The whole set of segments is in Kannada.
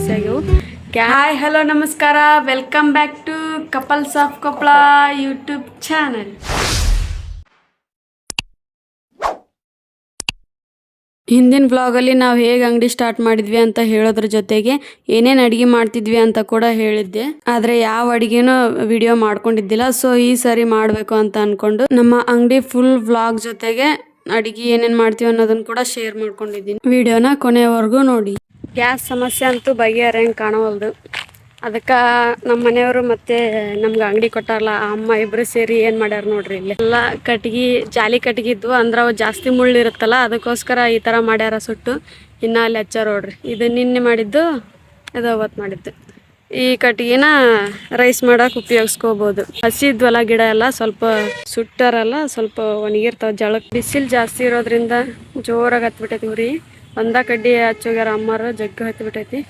ಸಮಸ್ಯೆ ಆಗ್ಯವು. ಹಾಯ್ ಹಲೋ ನಮಸ್ಕಾರ, welcome back to couples of Koppal YouTube channel. ಹಿಂದಿನ ಬ್ಲಾಗಲ್ಲಿ ನಾವು ಹೇಗೆ ಅಂಗಡಿ ಸ್ಟಾರ್ಟ್ ಮಾಡಿದ್ವಿ ಅಂತ ಹೇಳೋದ್ರ ಜೊತೆಗೆ ಏನೇನು ಅಡುಗೆ ಮಾಡ್ತಿದ್ವಿ ಅಂತ ಕೂಡ ಹೇಳಿದ್ದೆ. ಆದರೆ ಯಾವ ಅಡುಗೆನೂ ವಿಡಿಯೋ ಮಾಡ್ಕೊಂಡಿದ್ದಿಲ್ಲ. ಸೊ ಈ ಸರಿ ಮಾಡಬೇಕು ಅಂತ ಅಂದ್ಕೊಂಡು ನಮ್ಮ ಅಂಗಡಿ ಫುಲ್ ವ್ಲಾಗ್ ಜೊತೆಗೆ ಅಡುಗೆ ಏನೇನು ಮಾಡ್ತೀವಿ ಅನ್ನೋದನ್ನು ಕೂಡ ಶೇರ್ ಮಾಡ್ಕೊಂಡಿದ್ದೀನಿ. ವಿಡಿಯೋನ ಕೊನೆಯವರೆಗೂ ನೋಡಿ. ಗ್ಯಾಸ್ ಸಮಸ್ಯೆ ಅಂತೂ ಬಗೆಹರಂಗೆ ಕಾಣವಲ್ದು. ಅದಕ್ಕೆ ನಮ್ಮ ಮನೆಯವರು ಮತ್ತೆ ನಮ್ಗೆ ಅಂಗಡಿ ಕೊಟ್ಟಾರಲ್ಲ ಆ ಅಮ್ಮ ಇಬ್ಬರು ಸೇರಿ ಏನು ಮಾಡ್ಯಾರ ನೋಡ್ರಿ, ಇಲ್ಲಿ ಎಲ್ಲ ಕಟ್ಗೆ ಜಾಲಿ ಕಟ್ಗೆ ಇದ್ವು ಅಂದ್ರೆ ಅವು ಜಾಸ್ತಿ ಮುಳ್ಳು ಇರುತ್ತಲ್ಲ, ಅದಕ್ಕೋಸ್ಕರ ಈ ಥರ ಮಾಡ್ಯಾರ ಸುಟ್ಟು. ಇನ್ನು ಅಲ್ಲಿ ಹಚ್ಚಾರ ನೋಡ್ರಿ, ಇದು ನಿನ್ನೆ ಮಾಡಿದ್ದು, ಇದು ಅವತ್ತು ಮಾಡಿದ್ದು. ಈ ಕಟ್ಗಿನ ರೈಸ್ ಮಾಡಕ್ಕೆ ಉಪಯೋಗಿಸ್ಕೋಬೋದು. ಹಸಿದ್ವಲ್ಲ ಗಿಡ ಎಲ್ಲ ಸ್ವಲ್ಪ ಸುಟ್ಟಾರಲ್ಲ, ಸ್ವಲ್ಪ ಒಣಗಿರ್ತಾವ ಜಳಕ್ಕೆ. ಬಿಸಿಲು ಜಾಸ್ತಿ ಇರೋದ್ರಿಂದ ಜೋರಾಗಿ ಹತ್ಬಿಟ್ಟೈತಿ ಉರಿ. ಒಂದ ಕಡ್ಡಿ ಹಚ್ಚೋಗ್ಯಾರ ಅಮ್ಮಾರು, ಜಗ್ಗು ಹತ್ಬಿಟ್ಟೈತಿ.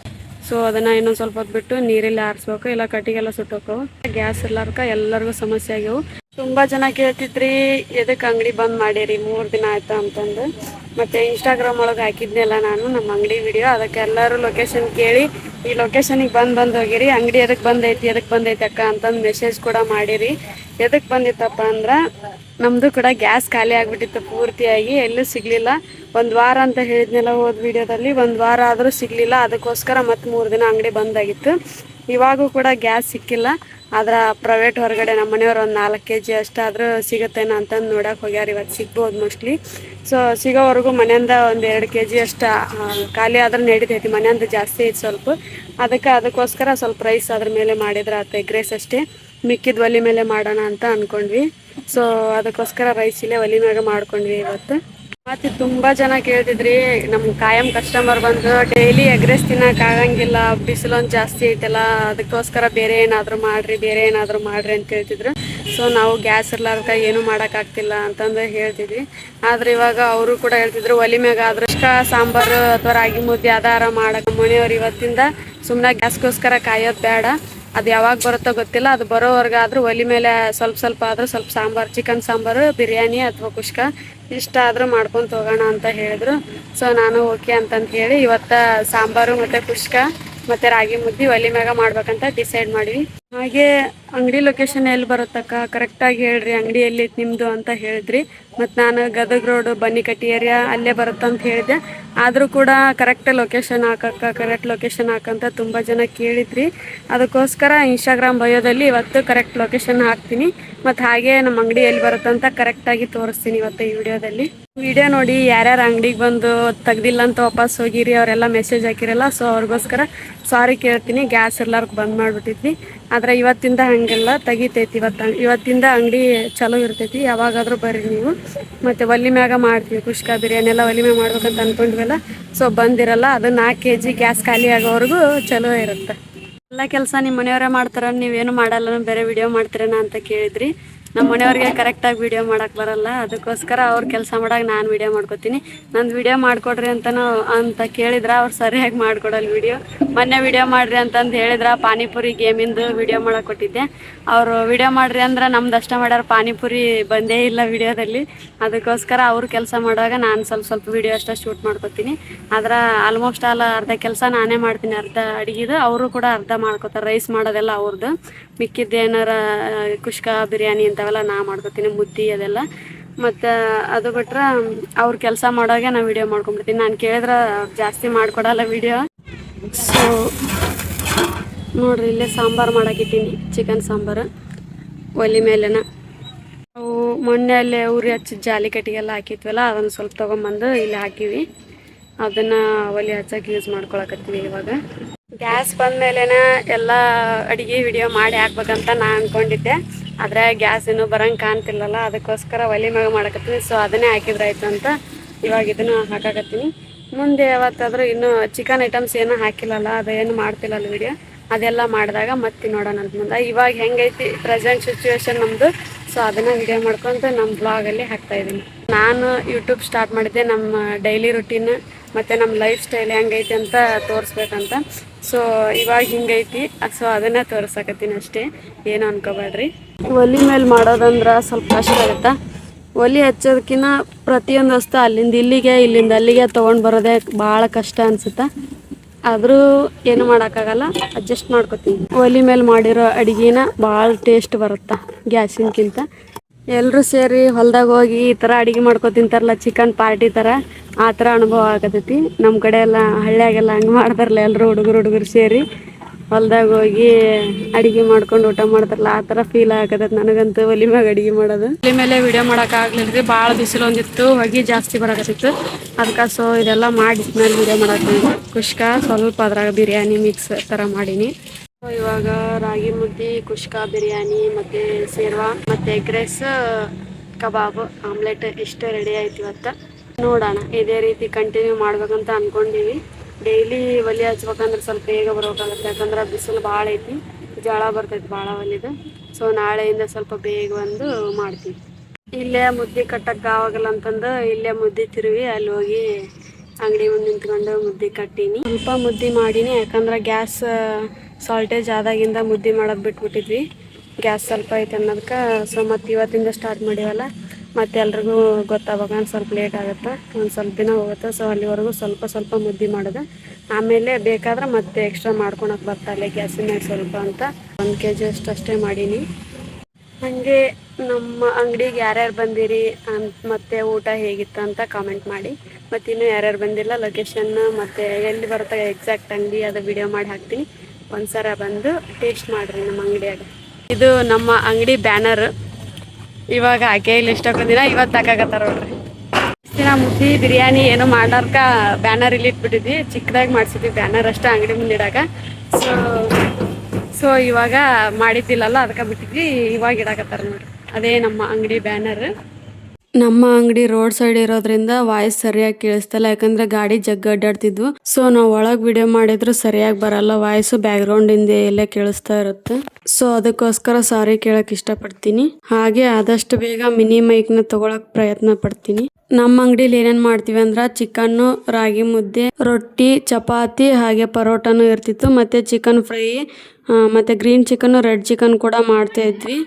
ಸೊ ಅದನ್ನು ಇನ್ನೊಂದು ಸ್ವಲ್ಪ ಹೊತ್ತು ಬಿಟ್ಟು ನೀರಲ್ಲಿ ಆರಿಸ್ಬೇಕು, ಇಲ್ಲ ಕಟ್ಟಿಗೆಲ್ಲ ಸುಟ್ಟೋಕವು. ಗ್ಯಾಸ್ ಇರ್ಲಾರ್ಕ ಎಲ್ಲರಿಗೂ ಸಮಸ್ಯೆ ಆಗ್ಯವು. ತುಂಬ ಜನ ಕೇಳ್ತಿದ್ರಿ ಎದಕ್ಕೆ ಅಂಗಡಿ ಬಂದ್ ಮಾಡಿರಿ 3 ದಿನ ಆಯ್ತಾ ಅಂತಂದು. ಮತ್ತು ಇನ್ಸ್ಟಾಗ್ರಾಮ್ ಒಳಗೆ ಹಾಕಿದ್ನೆಲ್ಲ ನಾನು ನಮ್ಮ ಅಂಗಡಿ ವಿಡಿಯೋ, ಅದಕ್ಕೆ ಎಲ್ಲರೂ ಲೊಕೇಶನ್ ಕೇಳಿ ಈ ಲೊಕೇಶನಿಗೆ ಬಂದು ಹೋಗಿರಿ, ಅಂಗಡಿ ಎದಕ್ಕೆ ಬಂದೈತಿ ಅಕ್ಕ ಅಂತಂದು ಮೆಸೇಜ್ ಕೂಡ ಮಾಡಿರಿ. ಎದಕ್ಕೆ ಬಂದಿತ್ತಪ್ಪ ಅಂದ್ರೆ ನಮ್ಮದು ಕೂಡ ಗ್ಯಾಸ್ ಖಾಲಿ ಆಗಿಬಿಟ್ಟಿತ್ತು ಪೂರ್ತಿಯಾಗಿ, ಎಲ್ಲೂ ಸಿಗಲಿಲ್ಲ. 1 ವಾರ ಅಂತ ಹೇಳಿದ್ನೆಲ್ಲ ಹೋದ ವಿಡಿಯೋದಲ್ಲಿ, 1 ವಾರ ಆದರೂ ಸಿಗಲಿಲ್ಲ. ಅದಕ್ಕೋಸ್ಕರ ಮತ್ತೆ 3 ದಿನ ಅಂಗಡಿ ಬಂದಾಗಿತ್ತು. ಇವಾಗೂ ಕೂಡ ಗ್ಯಾಸ್ ಸಿಕ್ಕಿಲ್ಲ. ಆದ್ರೆ ಪ್ರೈವೇಟ್ ಹೊರಗಡೆ ನಮ್ಮ ಮನೆಯವ್ರು ಒಂದು 4 kg ಅಷ್ಟಾದರೂ ಸಿಗುತ್ತೇನೋ ಅಂತಂದು ನೋಡಕ್ಕೆ ಹೋಗ್ಯಾರ. ಇವತ್ತು ಸಿಗ್ಬೋದು ಮೋಸ್ಟ್ಲಿ. ಸೊ ಸಿಗೋವರೆಗೂ ಮನೆಯಿಂದ ಒಂದು 2 kg ಅಷ್ಟು ಖಾಲಿ ಆದ್ರೆ ನಡೀತೈತಿ. ಮನೆಯಿಂದ ಜಾಸ್ತಿ ಐತಿ ಸ್ವಲ್ಪ, ಅದಕ್ಕೋಸ್ಕರ ಸ್ವಲ್ಪ ರೈಸ್ ಅದ್ರ ಮೇಲೆ ಮಾಡಿದ್ರೆ ಆಯ್ತು, ಎಗ್ ರೈಸ್ ಅಷ್ಟೇ. ಮಿಕ್ಕಿದ ಒಲೆ ಮೇಲೆ ಮಾಡೋಣ ಅಂತ ಅಂದ್ಕೊಂಡ್ವಿ. ಸೊ ಅದಕ್ಕೋಸ್ಕರ ರೈಸ್ ಇಲ್ಲೇ ಒಲೆ ಮ್ಯಾಗ ಮಾಡ್ಕೊಂಡ್ವಿ ಇವತ್ತು. ಮತ್ತು ತುಂಬ ಜನ ಕೇಳ್ತಿದ್ರಿ, ನಮ್ಮ ಕಾಯಂ ಕಸ್ಟಮರ್ ಬಂದು ಡೈಲಿ ಎಗ್ ರೈಸ್ ತಿನ್ನೋಕ್ಕಾಗಂಗಿಲ್ಲ, ಬಿಸಿಲೊಂದು ಜಾಸ್ತಿ ಐತಲ್ಲ, ಅದಕ್ಕೋಸ್ಕರ ಬೇರೆ ಏನಾದರೂ ಮಾಡಿರಿ ಅಂತ ಕೇಳ್ತಿದ್ರು. ಸೊ ನಾವು ಗ್ಯಾಸ್ ಇರ್ಲಾರ್ದ ಏನೂ ಮಾಡೋಕ್ಕಾಗ್ತಿಲ್ಲ ಅಂತಂದು ಹೇಳ್ತಿದ್ವಿ. ಆದರೆ ಇವಾಗ ಅವರು ಕೂಡ ಹೇಳ್ತಿದ್ರು ಒಲೆ ಮ್ಯಾಗ ಆದ್ರೆ ಸಾಂಬಾರು ಅಥವಾ ರಾಗಿ ಮುದ್ದೆ ಆಧಾರ ಮಾಡೋಕೆ ಮನೆಯವ್ರು ಇವತ್ತಿಂದ ಸುಮ್ಮನೆ ಗ್ಯಾಸ್ಗೋಸ್ಕರ ಕಾಯೋದು ಬೇಡ, ಅದು ಯಾವಾಗ ಬರುತ್ತೋ ಗೊತ್ತಿಲ್ಲ, ಅದು ಬರೋವರೆಗಾದ್ರೂ ಒಲೆ ಮೇಲೆ ಸ್ವಲ್ಪ ಆದರೂ ಸ್ವಲ್ಪ ಸಾಂಬಾರು, ಚಿಕನ್ ಸಾಂಬಾರು, ಬಿರಿಯಾನಿ ಅಥವಾ ಕುಷ್ಕ ಇಷ್ಟ ಆದರೂ ಮಾಡ್ಕೊತ ಹೋಗೋಣ ಅಂತ ಹೇಳಿದ್ರು. ಸೊ ನಾನು ಓಕೆ ಅಂತಂದು ಹೇಳಿ ಇವತ್ತು ಸಾಂಬಾರು ಮತ್ತು ಕುಷ್ಕ ಮತ್ತು ರಾಗಿ ಮುದ್ದೆ ಒಲೆ ಮ್ಯಾಗ ಮಾಡ್ಬೇಕಂತ ಡಿಸೈಡ್ ಮಾಡಿವಿ. ಹಾಗೆ ಅಂಗಡಿ ಲೊಕೇಶನ್ ಎಲ್ಲಿ ಬರುತ್ತಕ್ಕ ಕರೆಕ್ಟಾಗಿ ಹೇಳ್ರಿ, ಅಂಗಡಿ ಎಲ್ಲಿ ನಿಮ್ಮದು ಅಂತ ಹೇಳಿದ್ರಿ. ಮತ್ತು ನಾನು ಗದಗ ರೋಡು ಬನ್ನಿಕಟ್ಟಿ ಏರಿಯಾ ಅಲ್ಲೇ ಬರುತ್ತಂತ ಹೇಳಿದೆ. ಆದರೂ ಕೂಡ ಕರೆಕ್ಟ್ ಲೊಕೇಶನ್ ಹಾಕಂತ ತುಂಬ ಜನ ಕೇಳಿದ್ರಿ. ಅದಕ್ಕೋಸ್ಕರ ಇನ್ಸ್ಟಾಗ್ರಾಮ್ ಬಯೋದಲ್ಲಿ ಇವತ್ತು ಕರೆಕ್ಟ್ ಲೊಕೇಶನ್ ಹಾಕ್ತೀನಿ. ಮತ್ತು ಹಾಗೆ ನಮ್ಮ ಅಂಗಡಿ ಎಲ್ಲಿ ಬರುತ್ತಂತ ಕರೆಕ್ಟಾಗಿ ತೋರಿಸ್ತೀನಿ ಇವತ್ತು ಈ ವಿಡಿಯೋದಲ್ಲಿ. ವಿಡಿಯೋ ನೋಡಿ ಯಾರ್ಯಾರು ಅಂಗಡಿಗೆ ಬಂದು ತೆಗ್ದಿಲ್ಲ ಅಂತ ವಾಪಸ್ ಹೋಗಿರಿ ಅವರೆಲ್ಲ ಮೆಸೇಜ್ ಹಾಕಿರಲ್ಲ. ಸೊ ಅವ್ರಿಗೋಸ್ಕರ ಸಾರಿ ಕೇಳ್ತೀನಿ, ಗ್ಯಾಸ್ ಎಲ್ಲರಿಗೂ ಬಂದ್ ಮಾಡಿಬಿಟ್ಟಿದ್ವಿ. ಆದರೆ ಇವತ್ತಿಂದ ಹಾಗೆಲ್ಲ ತೆಗಿತೈತಿ. ಇವತ್ತಿಂದ ಅಂಗಡಿ ಚಲೋ ಇರ್ತೈತಿ, ಯಾವಾಗಾದರೂ ಬರ್ರಿ ನೀವು. ಮತ್ತು ಒಲೆ ಮ್ಯಾಗ ಮಾಡ್ತೀವಿ ಕುಷ್ಕ ಬಿರಿಯಾನಿ ಎಲ್ಲ ಒಲೆ ಮ್ಯಾಗ ಮಾಡ್ಬೇಕಂತ ಅಂದ್ಕೊಂಡ್ವಲ್ಲ. ಸೊ ಬಂದಿರಲ್ಲ, ಅದು 4 kg ಗ್ಯಾಸ್ ಖಾಲಿ ಆಗೋವರೆಗೂ ಚಲೋ ಇರುತ್ತೆ. ಎಲ್ಲ ಕೆಲಸ ನಿಮ್ಮ ಮನೆಯವರೇ ಮಾಡ್ತಾರ, ನೀವೇನು ಮಾಡಲ್ಲ, ಬೇರೆ ವಿಡಿಯೋ ಮಾಡ್ತೀರೇನ ಅಂತ ಕೇಳಿದ್ರಿ. ನಮ್ಮ ಮನೆಯವ್ರಿಗೆ ಕರೆಕ್ಟಾಗಿ ವೀಡಿಯೋ ಮಾಡೋಕ್ಕೆ ಬರಲ್ಲ, ಅದಕ್ಕೋಸ್ಕರ ಅವ್ರು ಕೆಲಸ ಮಾಡಾಗ ನಾನು ವೀಡಿಯೋ ಮಾಡ್ಕೊತೀನಿ. ನಂದು ವೀಡಿಯೋ ಮಾಡಿಕೊಡ್ರಿ ಅಂತ ಕೇಳಿದ್ರೆ ಅವ್ರು ಸರಿಯಾಗಿ ಮಾಡಿಕೊಡಲ್ಲ ವೀಡಿಯೋ. ಮೊನ್ನೆ ವೀಡಿಯೋ ಮಾಡಿರಿ ಅಂತಂದು ಹೇಳಿದ್ರೆ ಪಾನಿಪುರಿ ಗೇಮಿಂದು ವೀಡಿಯೋ ಮಾಡೋಕೆ ಕೊಟ್ಟಿದ್ದೆ. ಅವರು ವೀಡಿಯೋ ಮಾಡಿರಿ ಅಂದ್ರೆ ನಮ್ದು ಅಷ್ಟ ಮಾಡ್ಯಾರ, ಪಾನಿಪುರಿ ಬಂದೇ ಇಲ್ಲ ವೀಡಿಯೋದಲ್ಲಿ. ಅದಕ್ಕೋಸ್ಕರ ಅವರು ಕೆಲಸ ಮಾಡುವಾಗ ನಾನು ಸ್ವಲ್ಪ ವೀಡಿಯೋ ಅಷ್ಟೇ ಶೂಟ್ ಮಾಡ್ಕೊತೀನಿ. ಆದ್ರೆ ಆಲ್ಮೋಸ್ಟ್ ಅರ್ಧ ಕೆಲಸ ನಾನೇ ಮಾಡ್ತೀನಿ, ಅರ್ಧ ಅಡುಗೆದು ಅವರು ಕೂಡ ಅರ್ಧ ಮಾಡ್ಕೊತಾರೆ. ರೈಸ್ ಮಾಡೋದೆಲ್ಲ ಅವ್ರದ್ದು, ಮಿಕ್ಕಿದ್ದು ಏನಾರ ಕುಷ್ಕ ಬಿರಿಯಾನಿ ಇಂಥವೆಲ್ಲ ನಾ ಮಾಡ್ಕೊತೀನಿ, ಮುದ್ದೆ ಅದೆಲ್ಲ. ಮತ್ತು ಅದು ಬಿಟ್ರೆ ಅವ್ರು ಕೆಲಸ ಮಾಡೋವಾಗ ನಾನು ವೀಡಿಯೋ ಮಾಡ್ಕೊಂಡ್ಬಿಡ್ತೀನಿ. ನಾನು ಕೇಳಿದ್ರೆ ಜಾಸ್ತಿ ಮಾಡಿಕೊಡಲ್ಲ ವೀಡಿಯೋ. ಸೊ ನೋಡಿರಿ, ಇಲ್ಲೇ ಸಾಂಬಾರು ಮಾಡಾಕಿದ್ದೀನಿ, ಚಿಕನ್ ಸಾಂಬಾರು ಒಲೆ ಮೇಲೆನ. ಅವು ಮೊನ್ನೆ ಅಲ್ಲೇ ಉರಿ ಹಚ್ಚಿದ ಜಾಲಿ ಕಟ್ಟಿಗೆಲ್ಲ ಹಾಕಿದ್ವಲ್ಲ, ಅದನ್ನು ಸ್ವಲ್ಪ ತೊಗೊಂಬಂದು ಇಲ್ಲಿ ಹಾಕಿವಿ. ಅದನ್ನು ಒಲೆ ಹಚ್ಚಕ್ಕೆ ಯೂಸ್ ಮಾಡ್ಕೊಳಕತ್ತೀವಿ ಇವಾಗ. ಗ್ಯಾಸ್ ಬಂದಮೇಲೆ ಎಲ್ಲ ಅಡುಗೆ ವಿಡಿಯೋ ಮಾಡಿ ಹಾಕ್ಬೇಕಂತ ನಾನು ಅಂದ್ಕೊಂಡಿದ್ದೆ. ಆದರೆ ಗ್ಯಾಸ್ ಇನ್ನೂ ಬರೋಂಗೆ ಕಾಣ್ತಿಲ್ಲಲ್ಲ, ಅದಕ್ಕೋಸ್ಕರ ಒಲೆ ಮ್ಯಾಗ ಮಾಡಕತ್ತೀನಿ. ಸೊ ಅದನ್ನೇ ಹಾಕಿದ್ರಾಯ್ತು ಅಂತ ಇವಾಗ ಇದನ್ನು ಹಾಕಾಕತ್ತೀನಿ. ಮುಂದೆ ಯಾವತ್ತಾದರೂ ಇನ್ನೂ ಚಿಕನ್ ಐಟಮ್ಸ್ ಏನೂ ಹಾಕಿಲ್ಲಲ್ಲ, ಅದೇನು ಮಾಡ್ತಿಲ್ಲಲ್ಲ ವಿಡಿಯೋ, ಅದೆಲ್ಲ ಮಾಡಿದಾಗ ಮತ್ತೆ ನೋಡೋಣ ಅಂತ ಮುಂದೆ. ಇವಾಗ ಹೆಂಗೈತಿ ಪ್ರೆಸೆಂಟ್ ಸಿಚುವೇಶನ್ ನಮ್ಮದು, ಸೊ ಅದನ್ನು ವಿಡಿಯೋ ಮಾಡ್ಕೊತ ನಮ್ಮ ಬ್ಲಾಗಲ್ಲಿ ಹಾಕ್ತಾಯಿದ್ದೀನಿ. ನಾನು ಯೂಟ್ಯೂಬ್ ಸ್ಟಾರ್ಟ್ ಮಾಡಿದ್ದೆ ನಮ್ಮ ಡೈಲಿ ರುಟೀನ್ ಮತ್ತು ನಮ್ಮ ಲೈಫ್ ಸ್ಟೈಲ್ ಹೆಂಗೈತಿ ಅಂತ ತೋರಿಸ್ಬೇಕಂತ. ಸೊ ಇವಾಗ ಹಿಂಗೈತಿ, ಸೊ ಅದನ್ನೇ ತೋರ್ಸಕತ್ತೀನಿ ಅಷ್ಟೇ, ಏನು ಅನ್ಕೋಬೇಡ್ರಿ. ಒಲೆ ಮೇಲೆ ಮಾಡೋದಂದ್ರೆ ಸ್ವಲ್ಪ ಕಷ್ಟ ಆಗುತ್ತಾ. ಒಲೆ ಹಚ್ಚೋದಕ್ಕಿಂತ ಪ್ರತಿಯೊಂದು ವಸ್ತು ಅಲ್ಲಿಂದ ಇಲ್ಲಿಗೆ ಇಲ್ಲಿಂದ ಅಲ್ಲಿಗೆ ತೊಗೊಂಡು ಬರೋದೇ ಭಾಳ ಕಷ್ಟ ಅನಿಸುತ್ತೆ. ಆದರೂ ಏನು ಮಾಡೋಕ್ಕಾಗಲ್ಲ, ಅಡ್ಜಸ್ಟ್ ಮಾಡ್ಕೊತೀನಿ. ಒಲೆ ಮೇಲೆ ಮಾಡಿರೋ ಅಡುಗೆನ ಭಾಳ ಟೇಸ್ಟ್ ಬರುತ್ತೆ ಗ್ಯಾಸಿನ್ಕಿಂತ. ಎಲ್ಲರೂ ಸೇರಿ ಹೊಲ್ದಾಗ ಹೋಗಿ ಈ ಥರ ಅಡುಗೆ ಮಾಡ್ಕೊ ತಿಂತಾರಲ್ಲ, ಚಿಕನ್ ಪಾರ್ಟಿ ಥರ, ಆ ಥರ ಅನುಭವ ಆಗತೈತಿ. ನಮ್ಮ ಕಡೆ ಎಲ್ಲ ಹಳ್ಳಿಯಾಗೆಲ್ಲ ಹಂಗೆ ಮಾಡ್ತಾರಲ್ಲ, ಎಲ್ಲರೂ ಹುಡುಗರು ಸೇರಿ ಹೊಲ್ದಾಗ ಹೋಗಿ ಅಡುಗೆ ಮಾಡ್ಕೊಂಡು ಊಟ ಮಾಡ್ತಾರಲ್ಲ, ಆ ಥರ ಫೀಲ್ ಆಗತೈತಿ ನನಗಂತೂ ಒಲೆ ಮ್ಯಾಗ ಅಡುಗೆ ಮಾಡೋದು. ಒಲೆ ಮೇಲೆ ವಿಡಿಯೋ ಮಾಡೋಕ್ಕಾಗಲಿಲ್ಲ ರೀ, ಭಾಳ ಬಿಸಿಲು ಒಂದಿತ್ತು, ಹೊಗೆ ಜಾಸ್ತಿ ಬರಾಕತ್ತಿತ್ತು. ಅದಕ್ಕೆ ಸೊ ಇದೆಲ್ಲ ಮಾಡಿ ಮೇಲೆ ವಿಡಿಯೋ ಮಾಡತ್ತೀನಿ. ಕುಷ್ಕ ಸ್ವಲ್ಪ ಅದ್ರಾಗ ಬಿರಿಯಾನಿ ಮಿಕ್ಸ್ ಥರ ಮಾಡೀನಿ. ಇವಾಗ ರಾಗಿ ಮುದ್ದೆ, ಕುಷ್ಕ, ಬಿರಿಯಾನಿ ಮತ್ತು ಶೇರ್ವಾ ಮತ್ತು ಎಗ್ ರೈಸ್, ಕಬಾಬ್, ಆಮ್ಲೆಟ್ ಇಷ್ಟು ರೆಡಿ ಆಯ್ತು ಇವತ್ತು. ನೋಡೋಣ, ಇದೇ ರೀತಿ ಕಂಟಿನ್ಯೂ ಮಾಡ್ಬೇಕಂತ ಅಂದ್ಕೊಂಡೀವಿ. ಡೈಲಿ ಒಲೆ ಹಚ್ಬೇಕಂದ್ರೆ ಸ್ವಲ್ಪ ಬೇಗ ಬರೋಕ್ಕಾಗುತ್ತೆ, ಯಾಕಂದ್ರೆ ಬಿಸಿಲು ಭಾಳ ಐತಿ, ಜಳ ಬರ್ತೈತಿ ಭಾಳ ಒಲಿದು. ಸೊ ನಾಳೆಯಿಂದ ಸ್ವಲ್ಪ ಬೇಗ ಬಂದು ಮಾಡ್ತೀವಿ. ಇಲ್ಲೇ ಮುದ್ದೆ ಕಟ್ಟಕ್ಕೆ ಆವಾಗಲ್ಲ ಅಂತಂದು ಇಲ್ಲೇ ಮುದ್ದೆ ತಿರುವಿ ಅಲ್ಲಿ ಹೋಗಿ ಅಂಗಡಿ ಮುಂದೆ ನಿಂತ್ಕೊಂಡು ಮುದ್ದೆ ಕಟ್ಟೀನಿ. ಸ್ವಲ್ಪ ಮುದ್ದೆ ಮಾಡೀನಿ, ಯಾಕಂದ್ರೆ ಗ್ಯಾಸ್ ಸಾಲ್ಟೇಜ್ ಆದಾಗಿಂದ ಮುದ್ದೆ ಮಾಡೋದು ಬಿಟ್ಬಿಟ್ಟಿದ್ವಿ. ಗ್ಯಾಸ್ ಸ್ವಲ್ಪ ಐತೆ ಅನ್ನೋದಕ್ಕೆ ಸೊ ಮತ್ತು ಇವತ್ತಿಂದ ಸ್ಟಾರ್ಟ್ ಮಾಡೀವಲ್ಲ, ಮತ್ತು ಎಲ್ರಿಗೂ ಗೊತ್ತಾಗಬೇಕಂದ್ರೆ ಸ್ವಲ್ಪ ಲೇಟ್ ಆಗುತ್ತೆ, ಒಂದು ಸ್ವಲ್ಪ ದಿನ ಹೋಗುತ್ತೆ. ಸೊ ಅಲ್ಲಿವರೆಗೂ ಸ್ವಲ್ಪ ಮುದ್ದೆ ಮಾಡೋದು, ಆಮೇಲೆ ಬೇಕಾದ್ರೆ ಮತ್ತೆ ಎಕ್ಸ್ಟ್ರಾ ಮಾಡ್ಕೊಳಕ್ಕೆ ಬರ್ತಾಯಿಲ್ಲ ಗ್ಯಾಸಿನ ಮೇಲೆ ಸ್ವಲ್ಪ ಅಂತ 1 kg ಅಷ್ಟೇ ಮಾಡೀನಿ. ಹಾಗೆ ನಮ್ಮ ಅಂಗಡಿಗೆ ಯಾರ್ಯಾರು ಬಂದಿರಿ ಮತ್ತು ಊಟ ಹೇಗಿತ್ತು ಅಂತ ಕಾಮೆಂಟ್ ಮಾಡಿ. ಮತ್ತು ಇನ್ನೂ ಯಾರ್ಯಾರು ಬಂದಿಲ್ಲ, ಲೊಕೇಶನ್ ಮತ್ತು ಎಲ್ಲಿ ಬರುತ್ತೆ ಎಕ್ಸಾಕ್ಟ್ ಅಂಗಡಿ ಅದು ವಿಡಿಯೋ ಮಾಡಿ ಹಾಕ್ತೀನಿ. ಒಂದು ಸಲ ಬಂದು ಟೇಸ್ಟ್ ಮಾಡಿರಿ ನಮ್ಮ ಅಂಗಡಿಯಾಗ. ಇದು ನಮ್ಮ ಅಂಗಡಿ ಬ್ಯಾನರ್. ಇವಾಗ ಹಾಕೇ ಇಲ್ಲಿ ಇಷ್ಟಕ್ಕೊಂದಿನ ಇವತ್ತು ಹಾಕಾಕತ್ತಾರ ನೋಡ್ರಿ. ದಿನ ಮುದ್ದೆ ಬಿರಿಯಾನಿ ಏನೋ ಮಾಡ್ಲಾರ್ಕ ಬ್ಯಾನರ್ ಇಲ್ಲಿ ಇಟ್ಬಿಟ್ಟಿದ್ವಿ, ಚಿಕ್ಕದಾಗಿ ಮಾಡಿಸಿದ್ವಿ ಬ್ಯಾನರ್ ಅಷ್ಟೇ ಅಂಗಡಿ ಮುಂದೆ ಇಡಾಕ. ಸೊ ಇವಾಗ ಮಾಡಿದ್ದಿಲ್ಲಲ್ಲ, ಅದಕ್ಕೆ ಬಿಟ್ಟಿದ್ವಿ, ಇವಾಗ ಇಡಾಕತ್ತಾರ ನೋಡ್ರಿ. ಅದೇ ನಮ್ಮ ಅಂಗಡಿ ಬ್ಯಾನರ್. ನಮ್ಮ ಅಂಗಡಿ ರೋಡ್ ಸೈಡ್ ಇರೋದ್ರಿಂದ ವಾಯ್ಸ್ ಸರಿಯಾಗಿ ಕೇಳಿಸ್ತಲ್ಲ, ಯಾಕಂದ್ರೆ ಗಾಡಿ ಜಗ್ಗ ಅಡ್ಡಾಡ್ತಿದ್ವು. ಸೊ ನಾವು ಒಳಗೆ ವಿಡಿಯೋ ಮಾಡಿದ್ರು ಸರಿಯಾಗಿ ಬರಲ್ಲ, ವಾಯ್ಸು ಬ್ಯಾಕ್ಗ್ರೌಂಡ್ ಇಂದ ಎಲ್ಲೇ ಕೇಳಿಸ್ತಾ ಇರುತ್ತೆ. ಸೊ ಅದಕ್ಕೋಸ್ಕರ ಸಾರಿ ಕೇಳಕ್ ಇಷ್ಟಪಡ್ತೀನಿ. ಹಾಗೆ ಆದಷ್ಟು ಬೇಗ ಮಿನಿ ಮೈಕ್ನ ತಗೊಳಕ್ ಪ್ರಯತ್ನ ಪಡ್ತೀನಿ. ನಮ್ಮ ಅಂಗಡಿಲಿ ಏನೇನು ಮಾಡ್ತೀವಿ ಅಂದ್ರೆ ಚಿಕನ್ನು, ರಾಗಿ ಮುದ್ದೆ, ರೊಟ್ಟಿ, ಚಪಾತಿ, ಹಾಗೆ ಪರೋಟನೂ ಇರ್ತಿತ್ತು, ಮತ್ತು ಚಿಕನ್ ಫ್ರೈ, ಮತ್ತು ಗ್ರೀನ್ ಚಿಕನ್ನು, ರೆಡ್ ಚಿಕನ್ ಕೂಡ ಮಾಡ್ತಾ ಇದ್ವಿ.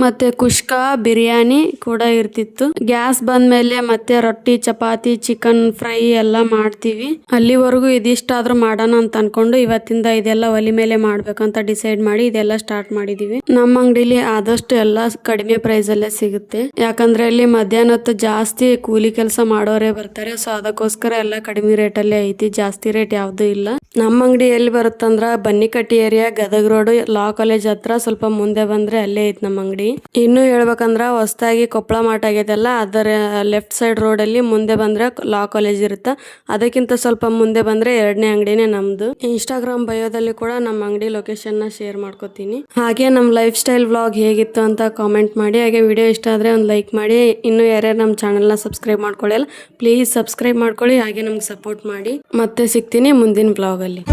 ಮತ್ತು ಕುಷ್ಕ, ಬಿರಿಯಾನಿ ಕೂಡ ಇರ್ತಿತ್ತು. ಗ್ಯಾಸ್ ಬಂದಮೇಲೆ ಮತ್ತೆ ರೊಟ್ಟಿ, ಚಪಾತಿ, ಚಿಕನ್ ಫ್ರೈ ಎಲ್ಲ ಮಾಡ್ತೀವಿ. ಅಲ್ಲಿವರೆಗೂ ಇದಿಷ್ಟಾದ್ರೂ ಮಾಡೋಣ ಅಂತ ಅನ್ಕೊಂಡು ಇವತ್ತಿಂದ ಇದೆಲ್ಲ ಒಲೆ ಮೇಲೆ ಮಾಡ್ಬೇಕಂತ ಡಿಸೈಡ್ ಮಾಡಿ ಇದೆಲ್ಲ ಸ್ಟಾರ್ಟ್ ಮಾಡಿದೀವಿ. ನಮ್ಮ ಅಂಗಡಿಲಿ ಆದಷ್ಟು ಎಲ್ಲ ಕಡಿಮೆ ಪ್ರೈಸಲ್ಲೇ ಸಿಗುತ್ತೆ, ಯಾಕಂದ್ರೆ ಇಲ್ಲಿ ಮಧ್ಯಾಹ್ನ ಹೊತ್ತು ಜಾಸ್ತಿ ಕೂಲಿ ಕೆಲಸ ಮಾಡೋರೇ ಬರ್ತಾರೆ. ಸೊ ಅದಕ್ಕೋಸ್ಕರ ಎಲ್ಲ ಕಡಿಮೆ ರೇಟಲ್ಲೇ ಐತಿ, ಜಾಸ್ತಿ ರೇಟ್ ಯಾವುದೂ ಇಲ್ಲ. ನಮ್ಮ ಅಂಗಡಿ ಎಲ್ಲಿ ಬರುತ್ತಂದ್ರ Bannikatti area, Gadag road, law college ಹತ್ರ ಸ್ವಲ್ಪ ಮುಂದೆ ಬಂದ್ರೆ ಅಲ್ಲೇ ಐತಿ ನಮ್ಮ ಅಂಗಡಿ. ಇನ್ನು ಹೇಳ್ಬೇಕಂದ್ರ ಹೊಸದಾಗಿ ಕೊಪ್ಪಳ ಮಾರ್ಟ್ ಆಗೈತಲ್ಲ, ಅದರ ಲೆಫ್ಟ್ ಸೈಡ್ ರೋಡಲ್ಲಿ ಮುಂದೆ ಬಂದ್ರೆ ಲಾ ಕಾಲೇಜ್ ಇರುತ್ತೆ, ಅದಕ್ಕಿಂತ ಸ್ವಲ್ಪ ಮುಂದೆ ಬಂದ್ರೆ 2ನೇ ಅಂಗಡಿನೇ ನಮ್ದು. ಇನ್ಸ್ಟಾಗ್ರಾಮ್ ಬಯೋದಲ್ಲಿ ಕೂಡ ನಮ್ಮ ಅಂಗಡಿ ಲೊಕೇಶನ್ ನ ಶೇರ್ ಮಾಡ್ಕೋತೀನಿ. ಹಾಗೆ ನಮ್ಮ ಲೈಫ್ ಸ್ಟೈಲ್ ವ್ಲಾಗ್ ಹೇಗಿತ್ತು ಅಂತ ಕಾಮೆಂಟ್ ಮಾಡಿ. ಹಾಗೆ ವಿಡಿಯೋ ಇಷ್ಟ ಆದ್ರೆ ಒಂದು ಲೈಕ್ ಮಾಡಿ. ಇನ್ನು ಯಾರ್ಯಾರು ನಮ್ಮ ಚಾನಲ್ನ ಸಬ್ಸ್ಕ್ರೈಬ್ ಮಾಡ್ಕೊಳ್ಳಲ್ಲ, ಪ್ಲೀಸ್ ಸಬ್ಸ್ಕ್ರೈಬ್ ಮಾಡ್ಕೊಳ್ಳಿ, ಹಾಗೆ ನಮ್ಗೆ ಸಪೋರ್ಟ್ ಮಾಡಿ. ಮತ್ತೆ ಸಿಗ್ತೀನಿ ಮುಂದಿನ ವ್ಲಾಗಲ್ಲಿ.